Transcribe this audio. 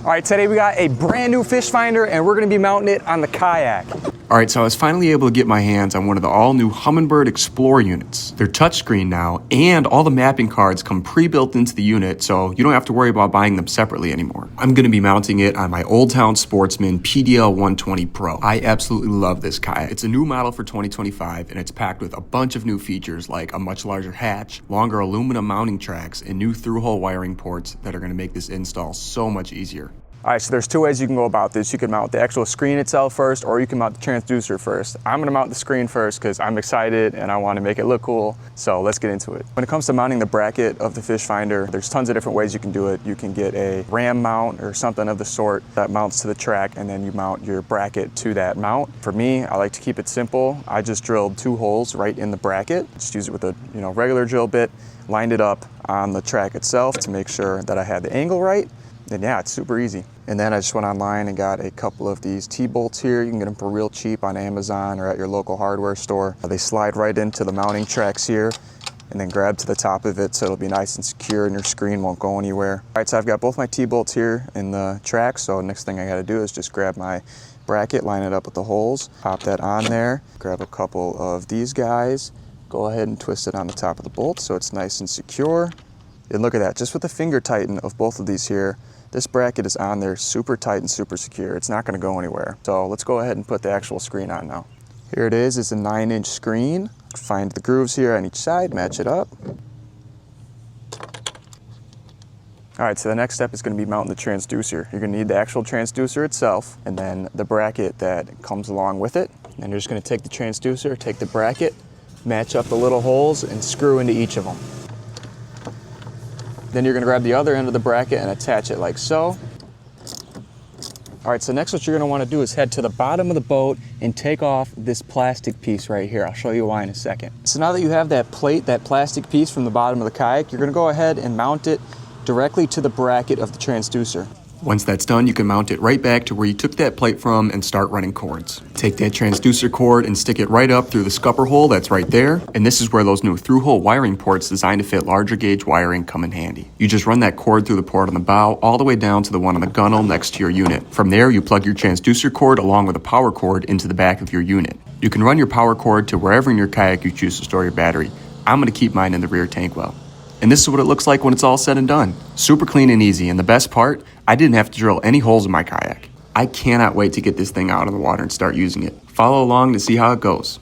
All right, today we got a brand new fish finder and we're gonna be mounting it on the Kayak. All right, so I was finally able to get my hands on one of the all-new Humminbird XPLORE units. They're touchscreen now, and all the mapping cards come pre-built into the unit, so you don't have to worry about buying them separately anymore. I'm gonna be mounting it on my Old Town Sportsman PDL 120 Pro. I absolutely love this kayak. It's a new model for 2025, and it's packed with a bunch of new features like a much larger hatch, longer aluminum mounting tracks, and new through-hole wiring ports that are gonna make this install so much easier. All right, so there's two ways you can go about this. You can mount the actual screen itself first, or you can mount the transducer first. I'm gonna mount the screen first because I'm excited and I wanna make it look cool. So let's get into it. When it comes to mounting the bracket of the fish finder, there's tons of different ways you can do it. You can get a ram mount or something of the sort that mounts to the track, and then you mount your bracket to that mount. For me, I like to keep it simple. I just drilled 2 holes right in the bracket. Just use it with a regular drill bit, lined it up on the track itself to make sure that I had the angle right. And yeah, it's super easy. And then I just went online and got a couple of these T-bolts here. You can get them for real cheap on Amazon or at your local hardware store. They slide right into the mounting tracks here and then grab to the top of it so it'll be nice and secure and your screen won't go anywhere. All right, so I've got both my T-bolts here in the track. So next thing I gotta do is just grab my bracket, line it up with the holes, pop that on there, grab a couple of these guys, go ahead and twist it on the top of the bolt so it's nice and secure. And look at that, just with the finger tighten of both of these here, this bracket is on there super tight and super secure. It's not gonna go anywhere. So let's go ahead and put the actual screen on now. Here it is, it's a 9-inch screen. Find the grooves here on each side, match it up. All right, so the next step is gonna be mounting the transducer. You're gonna need the actual transducer itself and then the bracket that comes along with it. And you're just gonna take the transducer, take the bracket, match up the little holes and screw into each of them. Then you're gonna grab the other end of the bracket and attach it like so. All right, so next what you're gonna wanna do is head to the bottom of the boat and take off this plastic piece right here. I'll show you why in a second. So now that you have that plate, that plastic piece from the bottom of the kayak, you're gonna go ahead and mount it directly to the bracket of the transducer. Once that's done, you can mount it right back to where you took that plate from and start running cords. Take that transducer cord and stick it right up through the scupper hole that's right there. And this is where those new through-hole wiring ports designed to fit larger gauge wiring come in handy. You just run that cord through the port on the bow all the way down to the one on the gunnel next to your unit. From there, you plug your transducer cord along with a power cord into the back of your unit. You can run your power cord to wherever in your kayak you choose to store your battery. I'm gonna keep mine in the rear tank well. And this is what it looks like when it's all said and done. Super clean and easy, and the best part, I didn't have to drill any holes in my kayak. I cannot wait to get this thing out of the water and start using it. Follow along to see how it goes.